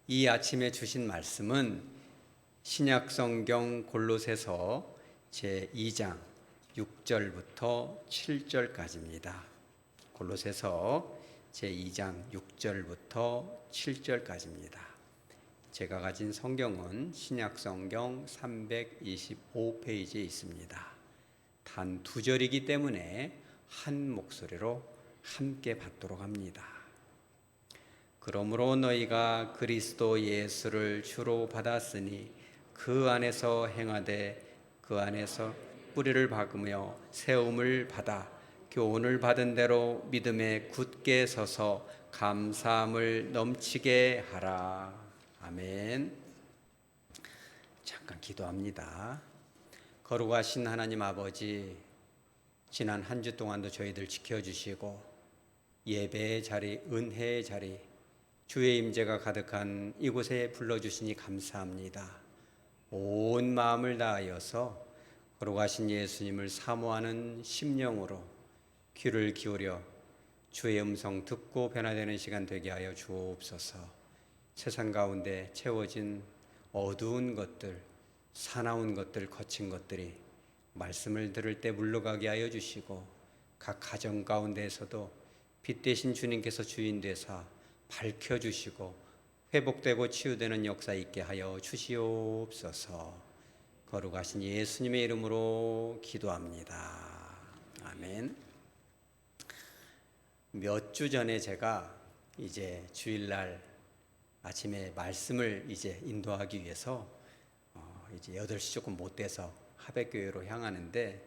이 아침에 주신 말씀은 신약성경 골로새서 제2장 6절부터 7절까지입니다. 골로새서 제2장 6절부터 7절까지입니다. 제가 가진 성경은 신약성경 325페이지에 있습니다. 단 2절이기 때문에 한 목소리로 함께 받도록 합니다. 그러므로 너희가 그리스도 예수를 주로 받았으니 그 안에서 행하되 그 안에서 뿌리를 박으며 세움을 받아 교훈을 받은 대로 믿음에 굳게 서서 감사함을 넘치게 하라. 아멘. 잠깐 기도합니다. 거룩하신 하나님 아버지, 지난 한 주 동안도 저희들 지켜주시고 예배의 자리, 은혜의 자리, 주의 임재가 가득한 이곳에 불러주시니 감사합니다. 온 마음을 다하여서 거룩하신 예수님을 사모하는 심령으로 귀를 기울여 주의 음성 듣고 변화되는 시간 되게 하여 주옵소서. 세상 가운데 채워진 어두운 것들, 사나운 것들, 거친 것들이 말씀을 들을 때 물러가게 하여 주시고 각 가정 가운데에서도 빛 되신 주님께서 주인 되사 밝혀주시고 회복되고 치유되는 역사 있게 하여 주시옵소서. 거룩하신 예수님의 이름으로 기도합니다. 아멘. 몇 주 전에 제가 이제 주일날 아침에 말씀을 이제 인도하기 위해서 이제 8시 조금 못 돼서 하백교회로 향하는데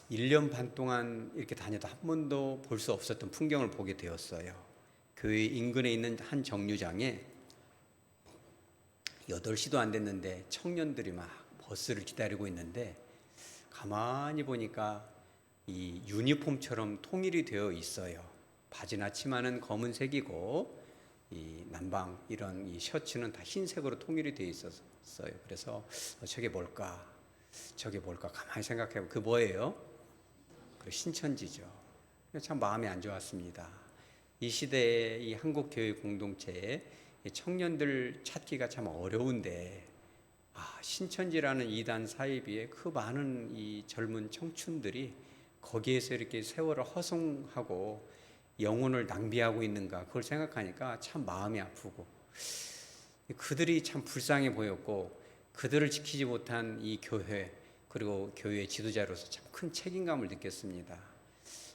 1년 반 동안 이렇게 다녀도 한 번도 볼 수 없었던 풍경을 보게 되었어요. 교회 인근에 있는 한 정류장에 8시도 안 됐는데 청년들이 막 버스를 기다리고 있는데 가만히 보니까 이 유니폼처럼 통일이 되어 있어요. 바지나 치마는 검은색이고 이 남방 이런 이 셔츠는 다 흰색으로 통일이 되어 있었어요. 그래서 저게 뭘까 가만히 생각해보면 그 뭐예요? 그 신천지죠. 참 마음이 안 좋았습니다. 이 시대의 이 한국 교회 공동체에 청년들 찾기가 참 어려운데 신천지라는 이단 사이비에 그 많은 이 젊은 청춘들이 거기에서 이렇게 세월을 허송하고 영혼을 낭비하고 있는가, 그걸 생각하니까 참 마음이 아프고 그들이 참 불쌍해 보였고 그들을 지키지 못한 이 교회 그리고 교회 지도자로서 참 큰 책임감을 느꼈습니다.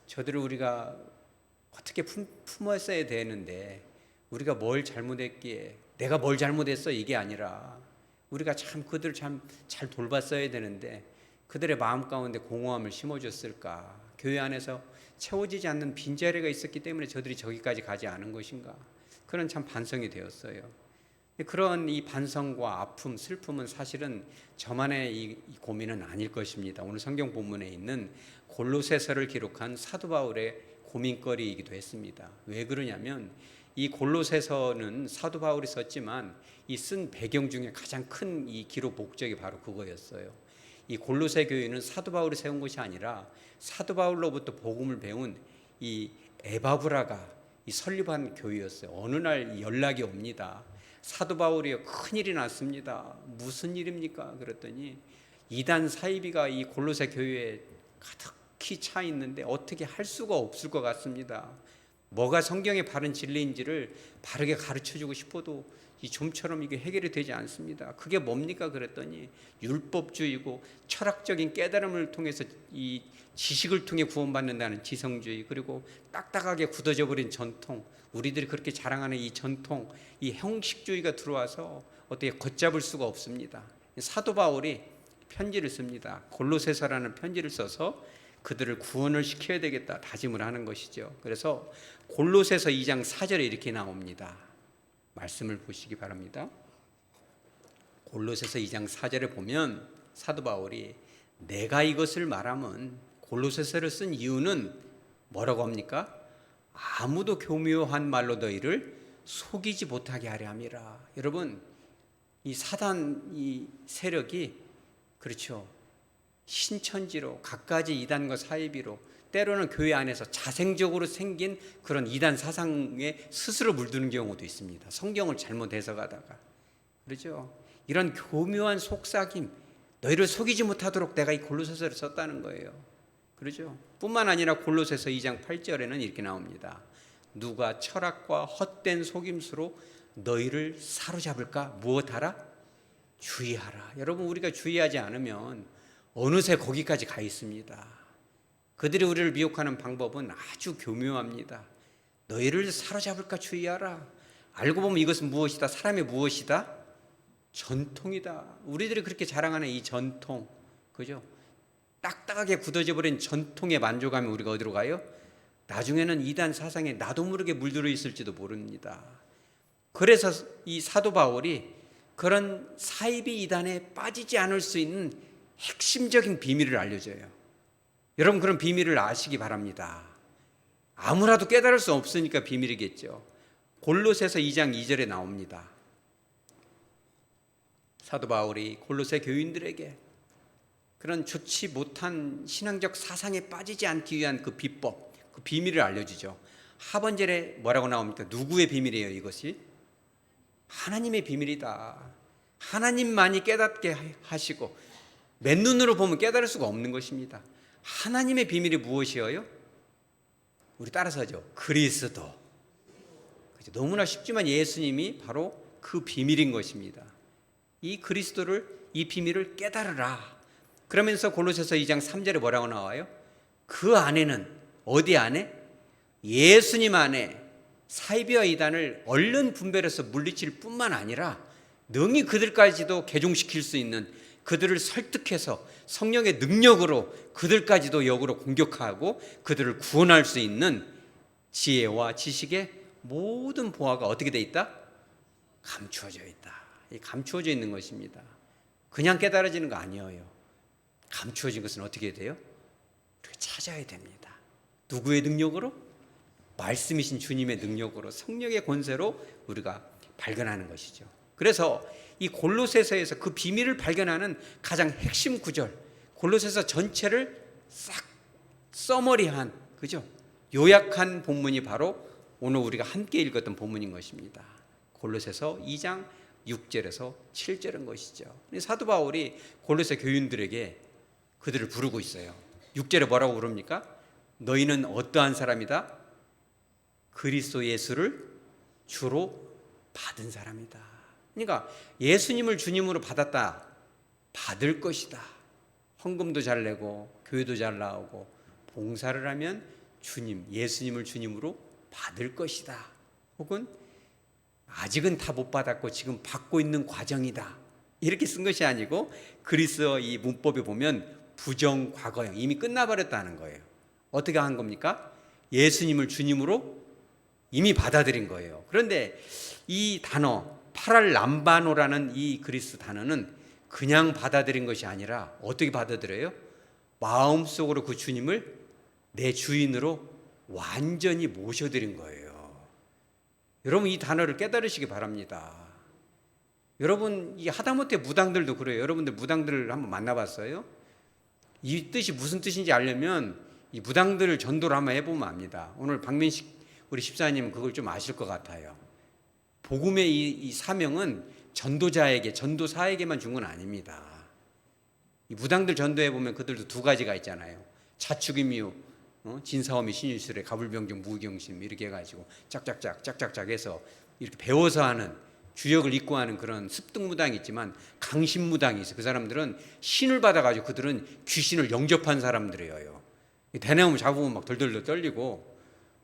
저들을 우리가 어떻게 품었어야 되는데 우리가 뭘 잘못했기에 내가 뭘 잘못했어 이게 아니라 우리가 참 그들을 참 잘 돌봤어야 되는데 그들의 마음 가운데 공허함을 심어줬을까? 교회 안에서 채워지지 않는 빈자리가 있었기 때문에 저들이 저기까지 가지 않은 것인가? 그런 참 반성이 되었어요. 그런 이 반성과 아픔, 슬픔은 사실은 저만의 이 고민은 아닐 것입니다. 오늘 성경 본문에 있는 골로새서를 기록한 사도 바울의 고민거리이기도 했습니다. 왜 그러냐면 이 골로새서는 사도 바울이 썼지만 이 쓴 배경 중에 가장 큰 이 기록 목적이 바로 그거였어요. 이 골로새 교회는 사도 바울이 세운 것이 아니라 사도 바울로부터 복음을 배운 이 에바브라가 이 설립한 교회였어요. 어느 날 연락이 옵니다. 사도 바울이요, 큰일이 났습니다. 무슨 일입니까? 그랬더니 이단 사이비가 이 골로새 교회에 가득히 차 있는데 어떻게 할 수가 없을 것 같습니다. 뭐가 성경의 바른 진리인지를 바르게 가르쳐주고 싶어도 이 좀처럼 이게 해결이 되지 않습니다. 그게 뭡니까? 그랬더니 율법주의고 철학적인 깨달음을 통해서 이 지식을 통해 구원받는다는 지성주의, 그리고 딱딱하게 굳어져 버린 전통, 우리들이 그렇게 자랑하는 이 전통, 이 형식주의가 들어와서 어떻게 걷잡을 수가 없습니다. 사도 바울이 편지를 씁니다. 골로새서라는 편지를 써서 그들을 구원을 시켜야 되겠다 다짐을 하는 것이죠. 그래서 골로새서 2장 4절에 이렇게 나옵니다. 말씀을 보시기 바랍니다. 골로새서 2장 4절에 보면 사도 바울이 내가 이것을 말하면 골로새서를 쓴 이유는 뭐라고 합니까? 아무도 교묘한 말로 너희를 속이지 못하게 하려 함이라. 여러분, 이 사단 이 세력이 그렇죠. 신천지로 갖가지 이단과 사이비로 때로는 교회 안에서 자생적으로 생긴 그런 이단 사상에 스스로 물드는 경우도 있습니다. 성경을 잘못 해석하다가. 그렇죠? 이런 교묘한 속삭임, 너희를 속이지 못하도록 내가 이 골로새서를 썼다는 거예요. 그렇죠? 뿐만 아니라 골로새서 2장 8절에는 이렇게 나옵니다. 누가 철학과 헛된 속임수로 너희를 사로잡을까? 무엇하라? 주의하라. 여러분, 우리가 주의하지 않으면 어느새 거기까지 가 있습니다. 그들이 우리를 미혹하는 방법은 아주 교묘합니다. 너희를 사로잡을까 주의하라. 알고 보면 이것은 무엇이다? 사람의 무엇이다? 전통이다. 우리들이 그렇게 자랑하는 이 전통, 그죠? 딱딱하게 굳어져 버린 전통에 만족하면 우리가 어디로 가요? 나중에는 이단 사상에 나도 모르게 물들어 있을지도 모릅니다. 그래서 이 사도 바울이 그런 사이비 이단에 빠지지 않을 수 있는 핵심적인 비밀을 알려줘요. 여러분, 그런 비밀을 아시기 바랍니다. 아무라도 깨달을 수 없으니까 비밀이겠죠. 골로새서 2장 2절에 나옵니다. 사도 바울이 골로새 교인들에게 그런 좋지 못한 신앙적 사상에 빠지지 않기 위한 그 비법, 그 비밀을 알려주죠. 하반절에 뭐라고 나옵니까? 누구의 비밀이에요, 이것이? 하나님의 비밀이다. 하나님만이 깨닫게 하시고 맨눈으로 보면 깨달을 수가 없는 것입니다. 하나님의 비밀이 무엇이에요? 우리 따라서 하죠. 그리스도. 너무나 쉽지만 예수님이 바로 그 비밀인 것입니다. 이 그리스도를, 이 비밀을 깨달으라. 그러면서 골로새서 2장 3절에 뭐라고 나와요? 그 안에는, 어디 안에? 예수님 안에 사이비와 이단을 얼른 분별해서 물리칠 뿐만 아니라 능히 그들까지도 개종시킬 수 있는, 그들을 설득해서 성령의 능력으로 그들까지도 역으로 공격하고 그들을 구원할 수 있는 지혜와 지식의 모든 보화가 어떻게 돼 있다? 감추어져 있다. 감추어져 있는 것입니다. 그냥 깨달아지는 거 아니에요. 감추어진 것은 어떻게 돼요? 우리가 찾아야 됩니다. 누구의 능력으로? 말씀이신 주님의 능력으로, 성령의 권세로 우리가 발견하는 것이죠. 그래서 이 골로새서에서 그 비밀을 발견하는 가장 핵심 구절, 골로새서 전체를 싹 서머리한, 그죠? 요약한 본문이 바로 오늘 우리가 함께 읽었던 본문인 것입니다. 골로새서 2장 6절에서 7절인 것이죠. 사도 바울이 골로새 교인들에게 그들을 부르고 있어요. 6절에 뭐라고 부릅니까? 너희는 어떠한 사람이다? 그리스도 예수를 주로 받은 사람이다. 그러니까 예수님을 주님으로 받았다, 받을 것이다. 헌금도 잘 내고 교회도 잘 나오고 봉사를 하면 주님, 예수님을 주님으로 받을 것이다. 혹은 아직은 다 못 받았고 지금 받고 있는 과정이다. 이렇게 쓴 것이 아니고 그리스어 이 문법에 보면 부정 과거형, 이미 끝나버렸다는 거예요. 어떻게 한 겁니까? 예수님을 주님으로 이미 받아들인 거예요. 그런데 이 단어 파랄람바노라는 이 그리스 단어는 그냥 받아들인 것이 아니라 어떻게 받아들여요? 마음속으로 그 주님을 내 주인으로 완전히 모셔드린 거예요. 여러분, 이 단어를 깨달으시기 바랍니다. 여러분, 이 하다못해 무당들도 그래요. 여러분들 무당들을 한번 만나봤어요? 이 뜻이 무슨 뜻인지 알려면 이 무당들을 전도를 한번 해보면 압니다. 오늘 박민식 우리 집사님은 그걸 좀 아실 것 같아요. 복음의 이 사명은 전도자에게, 전도사에게만 준 건 아닙니다. 이 무당들 전도해 보면 그들도 두 가지가 있잖아요. 자축이미유, 진사오미, 신유술에 가불병정, 무경심 이렇게 해가지고 짝짝짝 해서 이렇게 배워서 하는, 주역을 입고 하는 그런 습득무당이 있지만 강신무당이 있어요. 그 사람들은 신을 받아가지고 그들은 귀신을 영접한 사람들이에요. 대나무 잡으면 막 덜덜 떨리고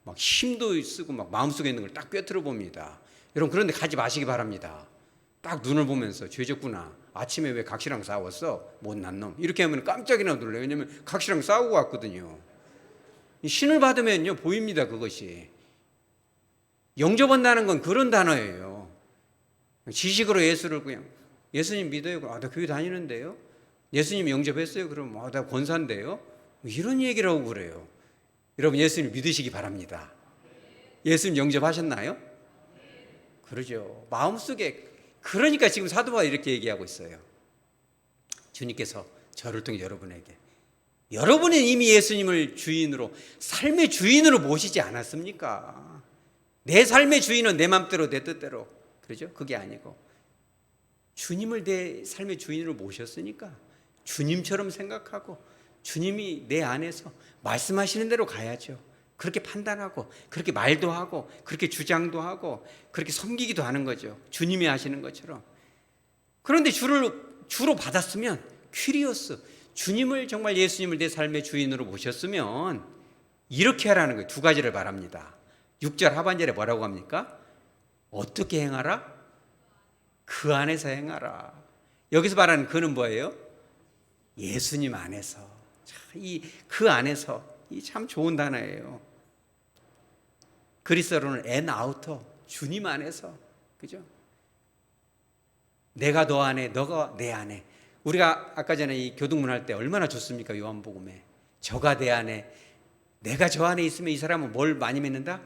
막 힘도 쓰고 막 마음속에 있는 걸 딱 꿰뚫어 봅니다. 여러분, 그런데 가지 마시기 바랍니다. 딱 눈을 보면서 죄졌구나. 아침에 왜 각시랑 싸웠어? 못난 놈. 이렇게 하면 깜짝이나 놀래요. 왜냐하면 각시랑 싸우고 왔거든요. 신을 받으면요 보입니다. 그것이 영접한다는 건 그런 단어예요. 지식으로 예수를 그냥 예수님 믿어요. 나 교회 다니는데요. 예수님 영접했어요. 그럼 나 권사인데요. 이런 얘기를 하고 그래요. 여러분, 예수님 믿으시기 바랍니다. 예수님 영접하셨나요? 그러죠. 마음속에. 그러니까 지금 사도 바울이 이렇게 얘기하고 있어요. 주님께서 저를 통해 여러분에게 여러분은 이미 예수님을 주인으로, 삶의 주인으로 모시지 않았습니까? 내 삶의 주인은 내 맘대로 내 뜻대로, 그러죠? 그게 아니고 주님을 내 삶의 주인으로 모셨으니까 주님처럼 생각하고 주님이 내 안에서 말씀하시는 대로 가야죠. 그렇게 판단하고 그렇게 말도 하고 그렇게 주장도 하고 그렇게 섬기기도 하는 거죠. 주님이 하시는 것처럼. 그런데 주로 받았으면 퀴리오스, 주님을 정말 예수님을 내 삶의 주인으로 모셨으면 이렇게 하라는 거예요. 두 가지를 말합니다. 6절 하반절에 뭐라고 합니까? 어떻게 행하라? 그 안에서 행하라. 여기서 말하는 그는 뭐예요? 예수님 안에서. 그 안에서, 이 참 좋은 단어예요. 그리스어로는 엔 아우터, 주님 안에서, 그죠? 내가 너 안에, 너가 내 안에. 우리가 아까 전에 이 교동문 할 때 얼마나 좋습니까? 요한복음에 저가 내 안에, 내가 저 안에 있으면 이 사람은 뭘 많이 맺는다?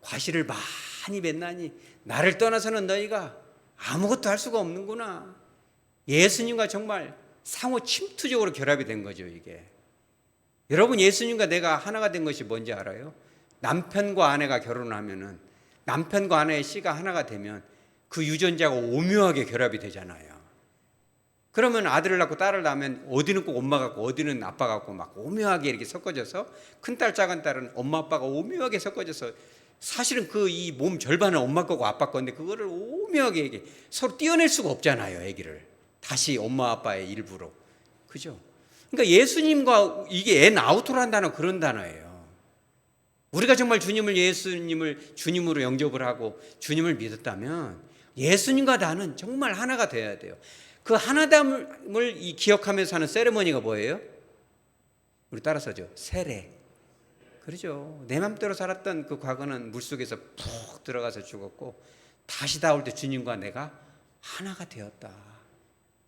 과실을 많이 맺나니 나를 떠나서는 너희가 아무것도 할 수가 없는구나. 예수님과 정말 상호 침투적으로 결합이 된 거죠, 이게. 여러분, 예수님과 내가 하나가 된 것이 뭔지 알아요? 남편과 아내가 결혼하면은, 남편과 아내의 씨가 하나가 되면 그 유전자가 오묘하게 결합이 되잖아요. 그러면 아들을 낳고 딸을 낳으면 어디는 꼭 엄마 같고 어디는 아빠 같고 막 오묘하게 이렇게 섞어져서, 큰딸 작은 딸은 엄마 아빠가 오묘하게 섞어져서 사실은 그 이 몸 절반은 엄마 거고 아빠 건데 그거를 오묘하게 이게 서로 떼어낼 수가 없잖아요, 아기를. 다시 엄마 아빠의 일부로. 그죠? 그러니까 예수님과 이게 엔 아우토라는 단어, 그런 단어예요. 우리가 정말 예수님을 주님으로 영접을 하고 주님을 믿었다면 예수님과 나는 정말 하나가 되어야 돼요. 그 하나됨을 기억하면서 하는 세레머니가 뭐예요? 우리 따라서죠. 세례. 그렇죠. 내 맘대로 살았던 그 과거는 물속에서 푹 들어가서 죽었고 다시 나올 때 주님과 내가 하나가 되었다.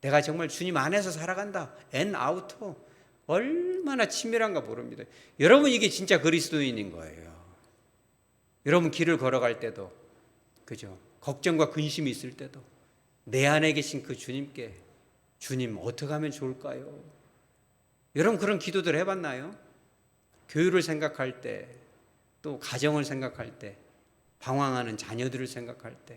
내가 정말 주님 안에서 살아간다. 엔 아우터. 얼마나 친밀한가 모릅니다. 여러분, 이게 진짜 그리스도인인 거예요. 여러분, 길을 걸어갈 때도, 그죠? 걱정과 근심이 있을 때도 내 안에 계신 그 주님께, 주님 어떻게 하면 좋을까요? 여러분, 그런 기도들 해봤나요? 교회를 생각할 때, 또 가정을 생각할 때, 방황하는 자녀들을 생각할 때,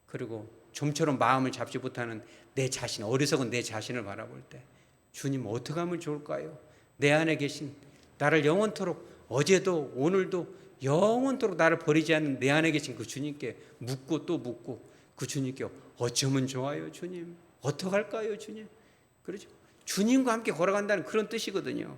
그리고 좀처럼 마음을 잡지 못하는 내 자신, 어리석은 내 자신을 바라볼 때, 주님 어떻게 하면 좋을까요? 내 안에 계신, 나를 영원토록, 어제도 오늘도 영원토록 나를 버리지 않는 내 안에 계신 그 주님께 묻고 또 묻고, 그 주님께 어쩌면 좋아요, 주님? 어떡할까요, 주님? 그러죠? 주님과 함께 걸어간다는 그런 뜻이거든요.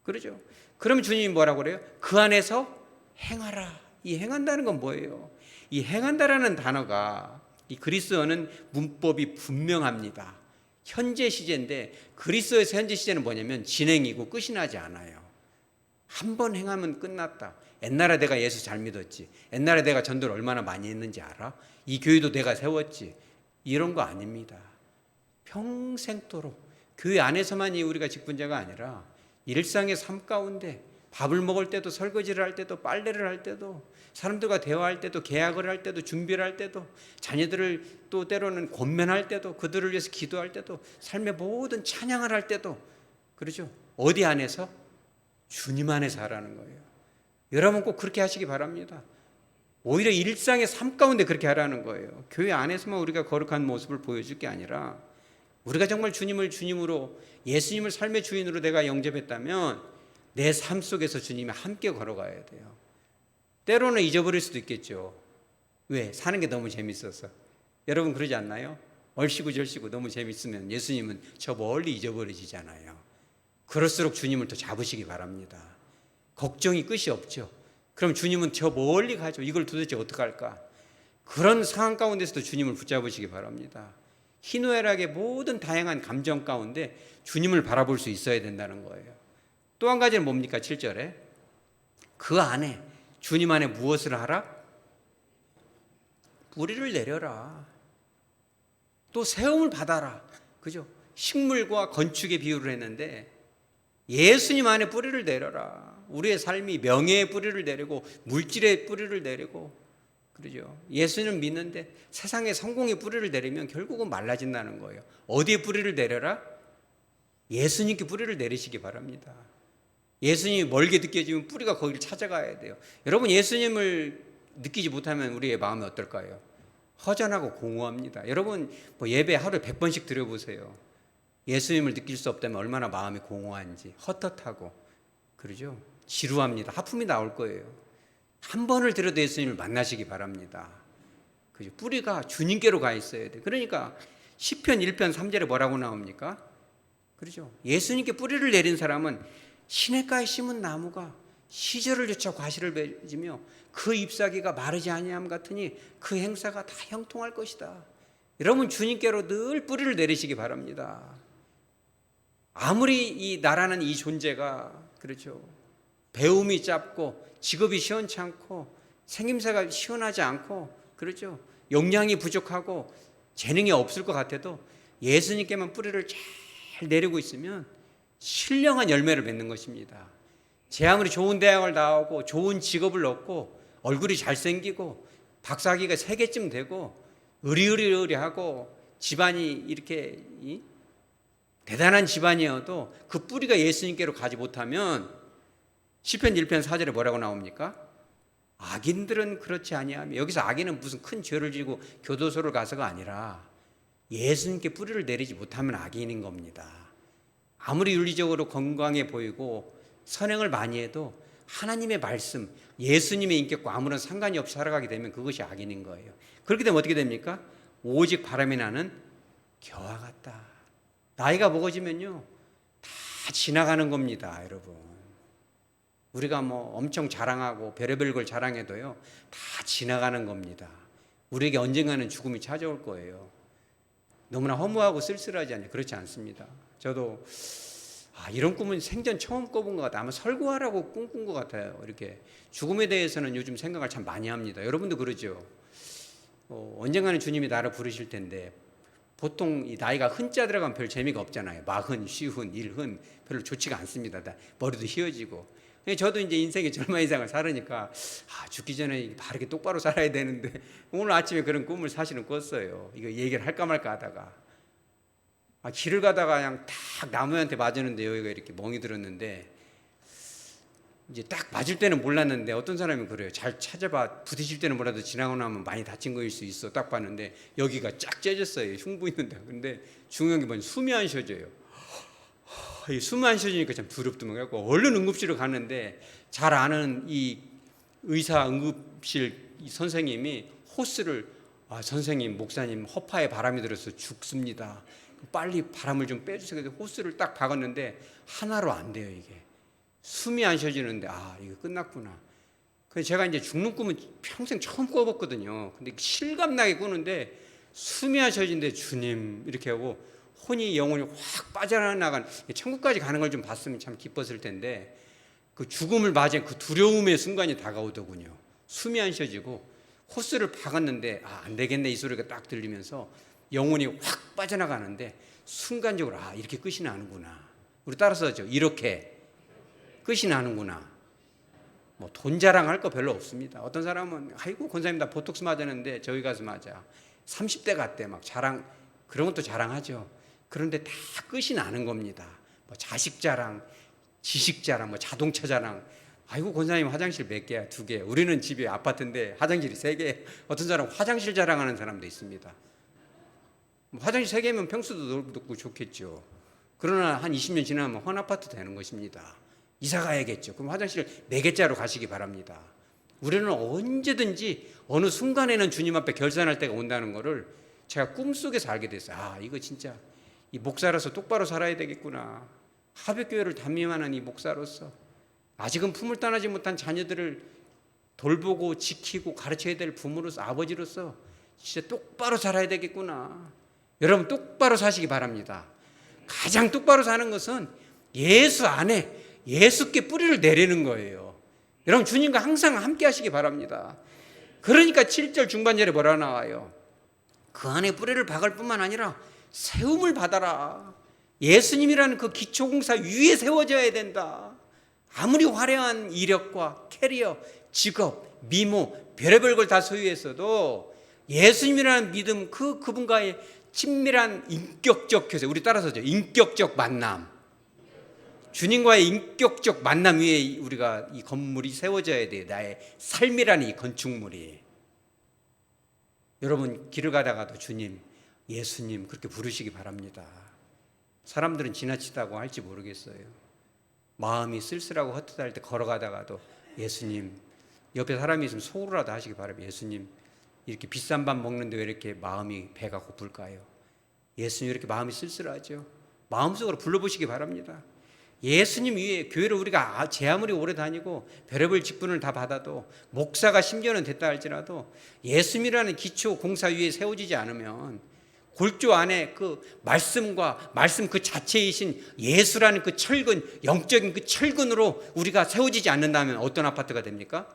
그러죠? 그러면 주님이 뭐라고 그래요? 그 안에서 행하라. 이 행한다는 건 뭐예요? 이 행한다라는 단어가, 이 그리스어는 문법이 분명합니다. 현재 시제인데, 그리스어에서 현재 시제는 뭐냐면 진행이고 끝이 나지 않아요. 한 번 행하면 끝났다. 옛날에 내가 예수 잘 믿었지, 옛날에 내가 전도를 얼마나 많이 했는지 알아? 이 교회도 내가 세웠지, 이런 거 아닙니다. 평생도록 교회 안에서만이 우리가 직분자가 아니라 일상의 삶 가운데 밥을 먹을 때도, 설거지를 할 때도, 빨래를 할 때도, 사람들과 대화할 때도, 계약을 할 때도, 준비를 할 때도, 자녀들을 또 때로는 권면할 때도, 그들을 위해서 기도할 때도, 삶의 모든 찬양을 할 때도, 그렇죠? 어디 안에서? 주님 안에서 하라는 거예요. 여러분 꼭 그렇게 하시기 바랍니다. 오히려 일상의 삶 가운데 그렇게 하라는 거예요. 교회 안에서만 우리가 거룩한 모습을 보여줄 게 아니라, 우리가 정말 주님을 주님으로, 예수님을 삶의 주인으로 내가 영접했다면 내 삶 속에서 주님이 함께 걸어가야 돼요. 때로는 잊어버릴 수도 있겠죠. 왜? 사는 게 너무 재밌어서. 여러분 그러지 않나요? 얼씨구절씨구 너무 재밌으면 예수님은 저 멀리 잊어버리시잖아요. 그럴수록 주님을 더 잡으시기 바랍니다. 걱정이 끝이 없죠. 그럼 주님은 저 멀리 가죠. 이걸 도대체 어떡할까? 그런 상황 가운데서도 주님을 붙잡으시기 바랍니다. 희노애락의 모든 다양한 감정 가운데 주님을 바라볼 수 있어야 된다는 거예요. 또 한 가지는 뭡니까? 7절에 그 안에, 주님 안에 무엇을 하라? 뿌리를 내려라. 또 세움을 받아라. 그죠? 식물과 건축의 비유를 했는데 예수님 안에 뿌리를 내려라. 우리의 삶이 명예의 뿌리를 내리고 물질의 뿌리를 내리고, 그러죠? 예수님을 믿는데 세상에 성공의 뿌리를 내리면 결국은 말라진다는 거예요. 어디에 뿌리를 내려라? 예수님께 뿌리를 내리시기 바랍니다. 예수님이 멀게 느껴지면 뿌리가 거기를 찾아가야 돼요. 여러분, 예수님을 느끼지 못하면 우리의 마음이 어떨까요? 허전하고 공허합니다. 여러분, 뭐 예배 하루에 100번씩 드려보세요. 예수님을 느낄 수 없다면 얼마나 마음이 공허한지, 헛헛하고, 그러죠? 지루합니다. 하품이 나올 거예요. 한 번을 들어도 예수님을 만나시기 바랍니다. 그죠? 뿌리가 주님께로 가 있어야 돼. 그러니까 시편 1편 3절에 뭐라고 나옵니까? 그렇죠? 예수님께 뿌리를 내린 사람은 시냇가에 심은 나무가 시절을 쫓아 과실을 맺으며 그 잎사귀가 마르지 아니함 같으니 그 행사가 다 형통할 것이다. 여러분, 주님께로 늘 뿌리를 내리시기 바랍니다. 아무리 이 나라는 이 존재가, 그렇죠, 배움이 짧고 직업이 시원치 않고 생김새가 시원하지 않고, 그렇죠, 역량이 부족하고 재능이 없을 것 같아도 예수님께만 뿌리를 잘 내리고 있으면 신령한 열매를 맺는 것입니다. 제 아무리 좋은 대학을 나오고 좋은 직업을 얻고 얼굴이 잘생기고 박사학위가 3개쯤 되고 의리의리하고 집안이 이렇게 대단한 집안이어도 그 뿌리가 예수님께로 가지 못하면 시편 1편 4절에 뭐라고 나옵니까? 악인들은 그렇지 아니하며, 여기서 악인은 무슨 큰 죄를 지고 교도소를 가서가 아니라 예수님께 뿌리를 내리지 못하면 악인인 겁니다. 아무리 윤리적으로 건강해 보이고 선행을 많이 해도 하나님의 말씀, 예수님의 인격과 아무런 상관이 없이 살아가게 되면 그것이 악인인 거예요. 그렇게 되면 어떻게 됩니까? 오직 바람이 나는 겨와 같다. 나이가 먹어지면요, 다 지나가는 겁니다, 여러분. 우리가 뭐 엄청 자랑하고 별의별 걸 자랑해도요, 다 지나가는 겁니다. 우리에게 언젠가는 죽음이 찾아올 거예요. 너무나 허무하고 쓸쓸하지 않냐? 그렇지 않습니다. 저도 이런 꿈은 생전 처음 꿔본 것 같아요. 아마 설교하라고 꿈꾼 것 같아요. 이렇게 죽음에 대해서는 요즘 생각을 참 많이 합니다. 여러분도 그러죠? 언젠가는 주님이 나를 부르실 텐데 보통 이 나이가 흔자 들어가면 별 재미가 없잖아요. 40, 50, 1흔 별로 좋지가 않습니다. 머리도 휘어지고. 저도 이제 인생의 절반 이상을 살으니까 죽기 전에 바르게 똑바로 살아야 되는데 오늘 아침에 그런 꿈을 사실은 꿨어요. 이거 얘기를 할까 말까 하다가 길을 가다가 그냥 딱 나무한테 맞았는데 여기가 이렇게 멍이 들었는데 이제 딱 맞을 때는 몰랐는데 어떤 사람이 그래요. 잘 찾아봐. 부딪힐 때는 몰라도 지나고 나면 많이 다친 거일 수 있어. 딱 봤는데 여기가 쫙 째졌어요. 흉부 있는데. 근데 중요한 게 뭐냐면 숨이 안 쉬어져요. 숨이 안 쉬어지니까 참 두렵더만 갖고 얼른 응급실을 갔는데 잘 아는 이 의사 응급실 이 선생님이 호스를 선생님, 목사님 허파에 바람이 들어서 죽습니다. 빨리 바람을 좀 빼주세요. 호스를 딱 박았는데 하나로 안 돼요. 이게 숨이 안 쉬어지는데 이거 끝났구나. 그래서 제가 이제 죽는 꿈은 평생 처음 꿔봤거든요. 근데 실감나게 꾸는데 숨이 안 쉬어지는데 주님 이렇게 하고 혼이 영혼이 확 빠져나간 천국까지 가는 걸 좀 봤으면 참 기뻤을 텐데 그 죽음을 맞은 그 두려움의 순간이 다가오더군요. 숨이 안 쉬어지고 호스를 박았는데 안 되겠네 이 소리가 딱 들리면서 영혼이 확 빠져나가는데 순간적으로 이렇게 끝이 나는구나. 우리 따라서 하죠. 이렇게 끝이 나는구나. 뭐 돈 자랑할 거 별로 없습니다. 어떤 사람은 아이고 권사님 나 보톡스 맞았는데 저기 가서 맞아. 30대 갔대 막 자랑, 그런 것도 자랑하죠. 그런데 다 끝이 나는 겁니다. 뭐 자식 자랑, 지식 자랑, 뭐 자동차 자랑. 아이고 권사님 화장실 몇 개야? 2개. 우리는 집에 아파트인데 화장실이 3개. 어떤 사람 화장실 자랑하는 사람도 있습니다. 화장실 3개면 평수도 넓고 좋겠죠. 그러나 한 20년 지나면 헌 아파트 되는 것입니다. 이사 가야겠죠. 그럼 화장실 4개짜리로 가시기 바랍니다. 우리는 언제든지 어느 순간에는 주님 앞에 결산할 때가 온다는 것을 제가 꿈속에서 알게 됐어요. 이거 진짜 이 목사로서 똑바로 살아야 되겠구나. 하백교회를 담임하는 이 목사로서 아직은 품을 떠나지 못한 자녀들을 돌보고 지키고 가르쳐야 될 부모로서, 아버지로서 진짜 똑바로 살아야 되겠구나. 여러분 똑바로 사시기 바랍니다. 가장 똑바로 사는 것은 예수 안에 예수께 뿌리를 내리는 거예요. 여러분 주님과 항상 함께 하시기 바랍니다. 그러니까 7절 중반절에 뭐라 나와요? 그 안에 뿌리를 박을 뿐만 아니라 세움을 받아라. 예수님이라는 그 기초공사 위에 세워져야 된다. 아무리 화려한 이력과 캐리어, 직업, 미모, 별의별 걸 다 소유했어도 예수님이라는 믿음, 그분과의 친밀한 인격적 교제, 우리 따라서죠. 인격적 만남. 주님과의 인격적 만남 위에 우리가 이 건물이 세워져야 돼요. 나의 삶이라는 이 건축물이. 여러분 길을 가다가도 주님, 예수님 그렇게 부르시기 바랍니다. 사람들은 지나치다고 할지 모르겠어요. 마음이 쓸쓸하고 헛헛할 때 걸어가다가도 예수님, 옆에 사람이 있으면 속으로라도 하시기 바랍니다. 예수님, 이렇게 비싼 밥 먹는데 왜 이렇게 마음이 배가 고플까요? 예수님, 이렇게 마음이 쓸쓸하죠? 마음속으로 불러보시기 바랍니다. 예수님 위에 교회를 우리가 제 아무리 오래 다니고 별의별 직분을 다 받아도 목사가 10년은 됐다 할지라도 예수님이라는 기초 공사 위에 세워지지 않으면 골조 안에 그 말씀과 말씀 그 자체이신 예수라는 그 철근, 영적인 그 철근으로 우리가 세워지지 않는다면 어떤 아파트가 됩니까?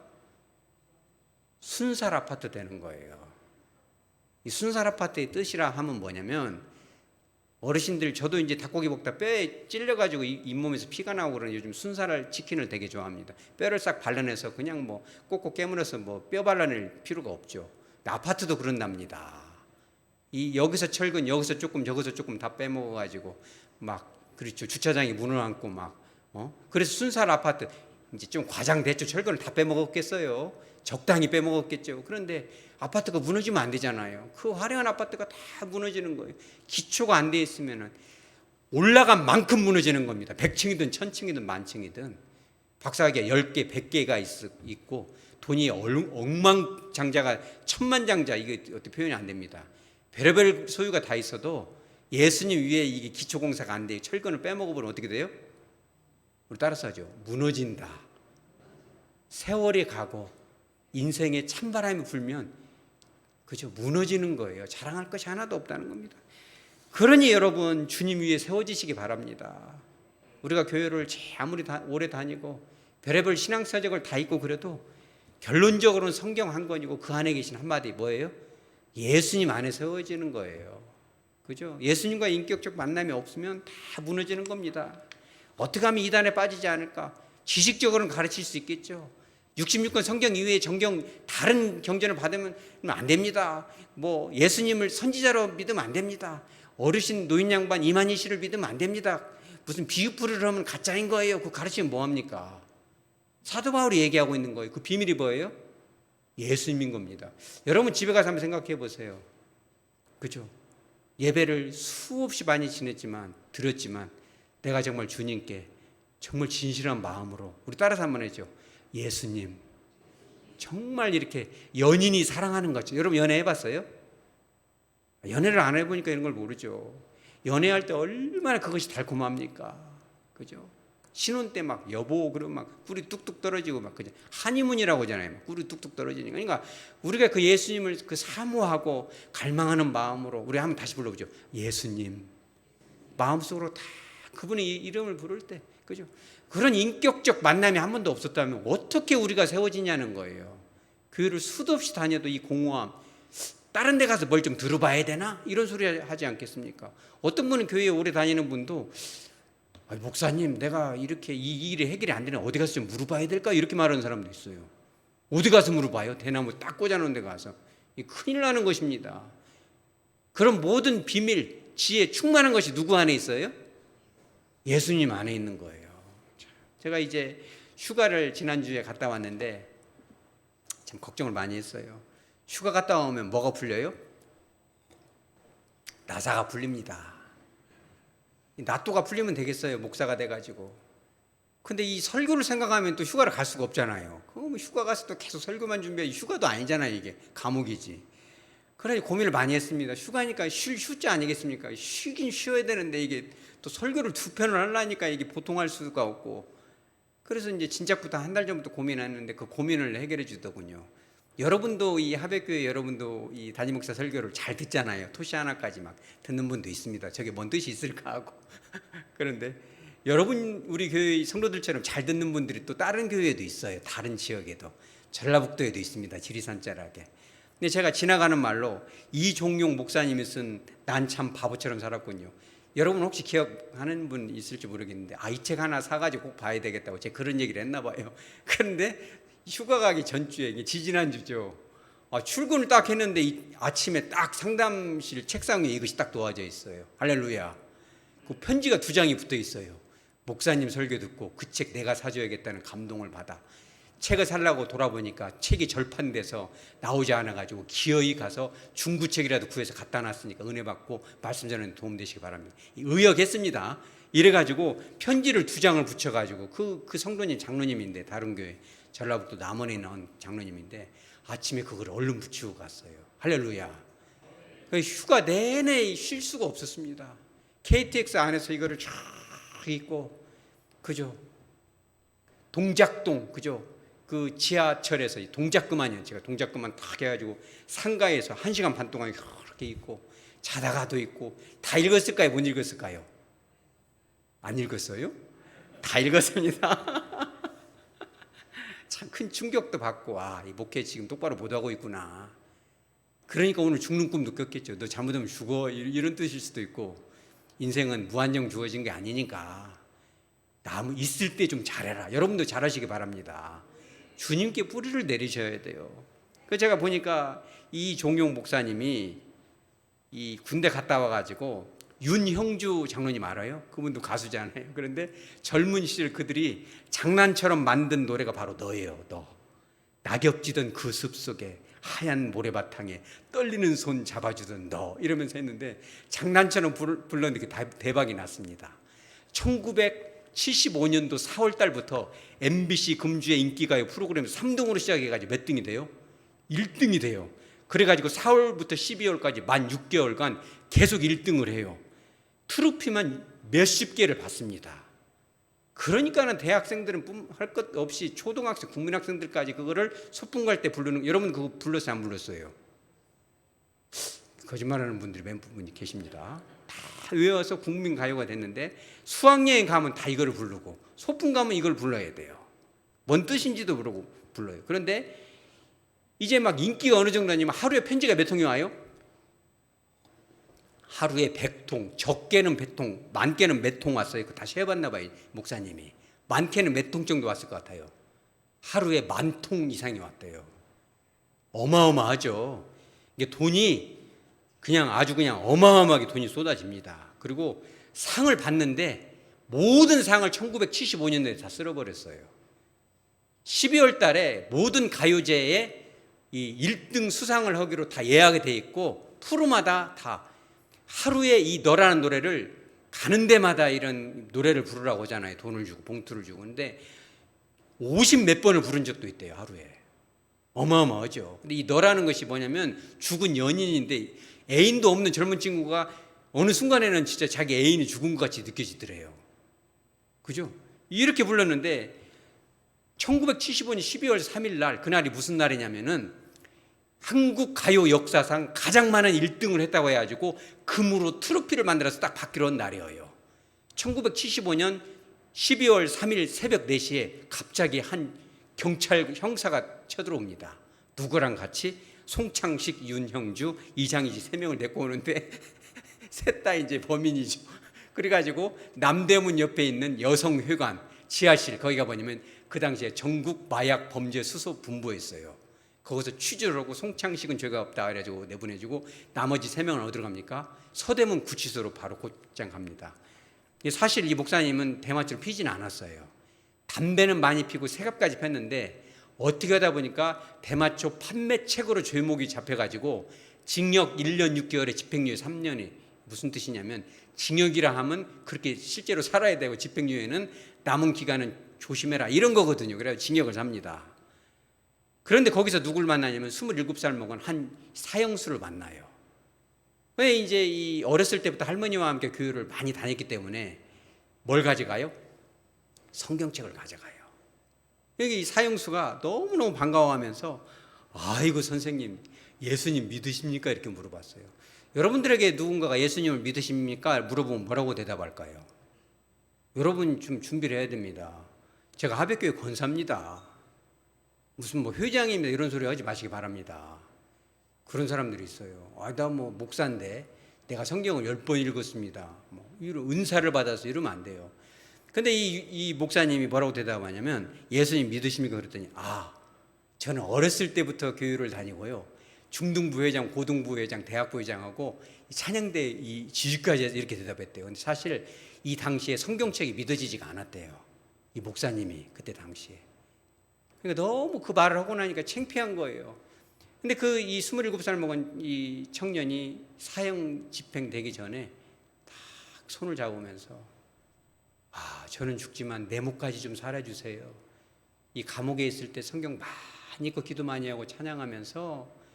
순살 아파트 되는 거예요. 이 순살 아파트의 뜻이라 하면 뭐냐면, 어르신들, 저도 이제 닭고기 먹다 뼈에 찔려가지고 잇몸에서 피가 나오고 그러는 요즘 순살 치킨을 되게 좋아합니다. 뼈를 싹 발라내서 그냥 뭐 꼭꼭 깨물어서 뭐 뼈 발라낼 필요가 없죠. 아파트도 그런답니다. 이 여기서 철근, 여기서 조금, 저기서 조금 다 빼먹어가지고 막, 그렇죠, 주차장에 문을 안고 막, 그래서 순살 아파트 이제 좀 과장됐죠. 철근을 다 빼먹었겠어요. 적당히 빼먹었겠죠. 그런데 아파트가 무너지면 안 되잖아요. 그 화려한 아파트가 다 무너지는 거예요. 기초가 안 돼 있으면 올라간 만큼 무너지는 겁니다. 100층이든 1000층이든 만층이든. 박사학위가 10개, 100개가 있고 돈이 억만장자가 천만장자, 이게 어떻게 표현이 안 됩니다. 별의별 소유가 다 있어도 예수님 위에 이게 기초공사가 안 돼요. 철근을 빼먹어버리면 어떻게 돼요? 우리 따라서 하죠. 무너진다. 세월이 가고 인생에 찬바람이 불면 그죠, 무너지는 거예요. 자랑할 것이 하나도 없다는 겁니다. 그러니 여러분, 주님 위에 세워지시기 바랍니다. 우리가 교회를 아무리 오래 다니고 별의별 신앙사적을 다 있고 그래도 결론적으로는 성경 한 권이고 그 안에 계신 한마디 뭐예요? 예수님 안에 세워지는 거예요. 그죠? 예수님과 인격적 만남이 없으면 다 무너지는 겁니다. 어떻게 하면 이단에 빠지지 않을까? 지식적으로는 가르칠 수 있겠죠. 66권 성경 이외에 다른 경전을 받으면 안 됩니다. 뭐 예수님을 선지자로 믿으면 안 됩니다. 어르신 노인 양반 이만희 씨를 믿으면 안 됩니다. 무슨 비유풀이를 하면 가짜인 거예요. 그 가르치면 뭐합니까? 사도 바울이 얘기하고 있는 거예요. 그 비밀이 뭐예요? 예수님인 겁니다. 여러분 집에 가서 한번 생각해 보세요. 그죠? 예배를 수없이 많이 드렸지만 내가 정말 주님께 정말 진실한 마음으로, 우리 따라서 한번 해죠. 예수님, 정말 이렇게 연인이 사랑하는 거죠. 여러분 연애 해봤어요? 연애를 안 해보니까 이런 걸 모르죠. 연애할 때 얼마나 그것이 달콤합니까? 그죠? 신혼 때 막 여보 그러면 막 꿀이 뚝뚝 떨어지고 막 그죠? 하니문이라고 하잖아요. 막 꿀이 뚝뚝 떨어지니까. 그러니까 우리가 그 예수님을 그 사모하고 갈망하는 마음으로 우리 한번 다시 불러보죠. 예수님. 마음속으로 다 그분의 이름을 부를 때, 그죠? 그런 인격적 만남이 한 번도 없었다면 어떻게 우리가 세워지냐는 거예요. 교회를 수도 없이 다녀도 이 공허함, 다른 데 가서 뭘 좀 들어봐야 되나? 이런 소리 하지 않겠습니까? 어떤 분은 교회에 오래 다니는 분도 목사님, 내가 이렇게 이 일이 해결이 안 되면 어디 가서 좀 물어봐야 될까? 이렇게 말하는 사람도 있어요. 어디 가서 물어봐요? 대나무 딱 꽂아놓은 데 가서. 큰일 나는 것입니다. 그런 모든 비밀, 지혜, 충만한 것이 누구 안에 있어요? 예수님 안에 있는 거예요. 제가 이제 휴가를 지난주에 갔다 왔는데 참 걱정을 많이 했어요. 휴가 갔다 오면 뭐가 풀려요? 나사가 풀립니다. 나또가 풀리면 되겠어요. 목사가 돼가지고. 근데 이 설교를 생각하면 또 휴가를 갈 수가 없잖아요. 그럼 휴가 가서 또 계속 설교만 준비해. 휴가도 아니잖아요. 이게 감옥이지. 그래서 고민을 많이 했습니다. 휴가니까 휴자 아니겠습니까? 쉬긴 쉬어야 되는데 이게 또 설교를 2편을 하려니까 이게 보통 할 수가 없고. 그래서 이제 진작부터 한 달 전부터 고민했는데 그 고민을 해결해 주더군요. 여러분도 이 하백교회 여러분도 이 담임 목사 설교를 잘 듣잖아요. 토시 하나까지 막 듣는 분도 있습니다. 저게 뭔 뜻이 있을까 하고. 그런데 여러분 우리 교회 성도들처럼 잘 듣는 분들이 또 다른 교회에도 있어요. 다른 지역에도. 전라북도에도 있습니다. 지리산 자락에. 근데 제가 지나가는 말로 이종용 목사님이 쓴 난 참 바보처럼 살았군요. 여러분 혹시 기억하는 분 있을지 모르겠는데 이 책 하나 사가지고 꼭 봐야 되겠다고 제가 그런 얘기를 했나 봐요. 그런데 휴가 가기 전주에, 지지난주죠. 출근을 딱 했는데 아침에 딱 상담실 책상 위에 이것이 딱 놓아져 있어요. 할렐루야. 그 편지가 2장이 붙어 있어요. 목사님 설교 듣고 그 책 내가 사줘야겠다는 감동을 받아 책을 살라고 돌아보니까 책이 절판돼서 나오지 않아가지고 기어이 가서 중구책이라도 구해서 갖다 놨으니까 은혜 받고 말씀 전하는 데 도움 되시기 바랍니다. 의역했습니다. 이래가지고 편지를 2장을 붙여가지고 그 성도님 장로님인데, 다른 교회 전라북도 남원에 나온 장로님인데 아침에 그걸 얼른 붙이고 갔어요. 할렐루야. 휴가 내내 쉴 수가 없었습니다. KTX 안에서 이거를 쫙 읽고, 그죠? 동작동, 그죠? 그 지하철에서 동작그만이요. 제가 동작그만 탁 해가지고 상가에서 1시간 반 동안 그렇게 있고, 자다가도 있고. 다 읽었을까요? 못 읽었을까요? 안 읽었어요? 다 읽었습니다. 참 큰 충격도 받고, 이 목회 지금 똑바로 못하고 있구나. 그러니까 오늘 죽는 꿈도 꿨겠죠. 너 잘못하면 죽어, 이런 뜻일 수도 있고, 인생은 무한정 주어진 게 아니니까 있을 때 좀 잘해라. 여러분도 잘하시기 바랍니다. 주님께 뿌리를 내리셔야 돼요. 그래서 제가 보니까 이 종용 목사님이 이 군대 갔다 와가지고 윤형주 장로님 알아요? 그분도 가수잖아요. 그런데 젊은 시절 그들이 장난처럼 만든 노래가 바로 너예요. 너. 낙엽지던 그 숲속에 하얀 모래바탕에 떨리는 손 잡아주던 너, 이러면서 했는데 장난처럼 불렀는데 그게 대박이 났습니다. 1975년도 4월 달부터 MBC 금주의 인기가요 프로그램 3등으로 시작해가지고 몇 등이 돼요? 1등이 돼요. 그래가지고 4월부터 12월까지 만 6개월간 계속 1등을 해요. 트로피만 몇십 개를 받습니다. 그러니까는 대학생들은 할 것 없이 초등학생, 국민학생들까지 그거를 소풍 갈 때 부르는, 여러분 그거 불렀어요, 안 불렀어요? 거짓말하는 분들이 몇 분이 계십니다. 다 외워서 국민가요가 됐는데 수학여행 가면 다 이걸 부르고 소풍 가면 이걸 불러야 돼요. 뭔 뜻인지도 모르고 불러요. 그런데 이제 막 인기가 어느 정도냐면 하루에 편지가 몇 통이 와요? 하루에 100통, 적게는 100통, 많게는 몇 통 왔어요. 그거 다시 해봤나 봐요, 목사님이. 많게는 몇 통 정도 왔을 것 같아요. 하루에 10,000통 이상이 왔대요. 어마어마하죠. 이게 돈이 아주 그냥 어마어마하게 돈이 쏟아집니다. 그리고 상을 받는데 모든 상을 1975년도에 다 쓸어버렸어요. 12월 달에 모든 가요제에 이 1등 수상을 하기로 다 예약이 돼 있고, 프로마다 다 하루에 이 너라는 노래를 가는 데마다 이런 노래를 부르라고 하잖아요. 돈을 주고 봉투를 주고. 근데 50 몇 번을 부른 적도 있대요, 하루에. 어마어마하죠. 근데 이 너라는 것이 뭐냐면 죽은 연인인데 애인도 없는 젊은 친구가 어느 순간에는 진짜 자기 애인이 죽은 것 같이 느껴지더래요. 그죠? 이렇게 불렀는데 1975년 12월 3일 날, 그날이 무슨 날이냐면은 한국 가요 역사상 가장 많은 1등을 했다고 해가지고 금으로 트로피를 만들어서 딱 받기로 한 날이에요. 1975년 12월 3일 새벽 4시에 갑자기 한 경찰 형사가 쳐들어옵니다. 누구랑 같이? 송창식, 윤형주, 이장희씨 3명을 데리고 오는데 셋 다 이제 범인이죠. 그래가지고 남대문 옆에 있는 여성회관 지하실, 거기가 뭐냐면 그 당시에 전국 마약 범죄 수소 분부였어요. 거기서 취재를 하고 송창식은 죄가 없다 그래가지고 내보내주고 나머지 3명은 어디로 갑니까? 서대문 구치소로 바로 곧장 갑니다. 사실 이 목사님은 대마초를 피지는 않았어요. 담배는 많이 피고 세갑까지 폈는데 어떻게 하다 보니까 대마초 판매책으로 죄목이 잡혀가지고 징역 1년 6개월에 집행유예 3년이, 무슨 뜻이냐면 징역이라 하면 그렇게 실제로 살아야 되고 집행유예는 남은 기간은 조심해라 이런 거거든요. 그래서 징역을 삽니다. 그런데 거기서 누굴 만나냐면 27살 먹은 한 사형수를 만나요. 왜? 이제 이 어렸을 때부터 할머니와 함께 교회를 많이 다녔기 때문에 뭘 가져가요? 성경책을 가져가요. 여기 이 사형수가 너무너무 반가워하면서 아이고 선생님 예수님 믿으십니까? 이렇게 물어봤어요. 여러분들에게 누군가가 예수님을 믿으십니까? 물어보면 뭐라고 대답할까요? 여러분 좀 준비를 해야 됩니다. 제가 하백교회 권사입니다. 무슨 뭐 회장입니다 이런 소리 하지 마시기 바랍니다. 그런 사람들이 있어요. 나 뭐 목사인데 내가 성경을 10번 읽었습니다. 뭐 이런 은사를 받아서 이러면 안 돼요. 근데 이 목사님이 뭐라고 대답하냐면 예수님 믿으십니까? 그랬더니 저는 어렸을 때부터 교회를 다니고요. 중등부회장, 고등부회장, 대학부회장하고 찬양대 이 지휘까지 해서 이렇게 대답했대요. 근데 사실 이 당시에 성경책이 믿어지지가 않았대요. 이 목사님이 그때 당시에. 그러니까 너무 그 말을 하고 나니까 창피한 거예요. 근데 그 이 27살 먹은 이 청년이 사형 집행되기 전에 딱 손을 잡으면서 저는 죽지만 내 목까지 좀 살아주세요. 이 감옥에 있을 때 성경 많이 읽고 기도 많이 하고 찬양하면서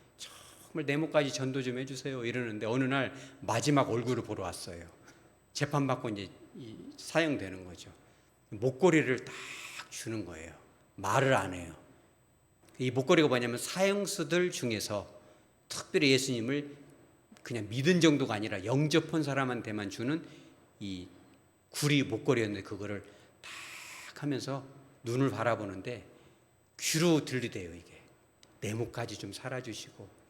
정말 내 목까지 전도 좀 해주세요 이러는데 어느 날 마지막 얼굴을 보러 왔어요. 재판받고 이제 사형되는 거죠. 목걸이를 딱 주는 거예요. 말을 안 해요. 이 목걸이가 뭐냐면 사형수들 중에서 특별히 예수님을 그냥 믿은 정도가 아니라 영접한 사람한테만 주는 이 구리 목걸이였는데 그거를 딱 하면서 눈을 바라보는데 귀로 들리대요. 이게 내 목까지 좀 살아주시고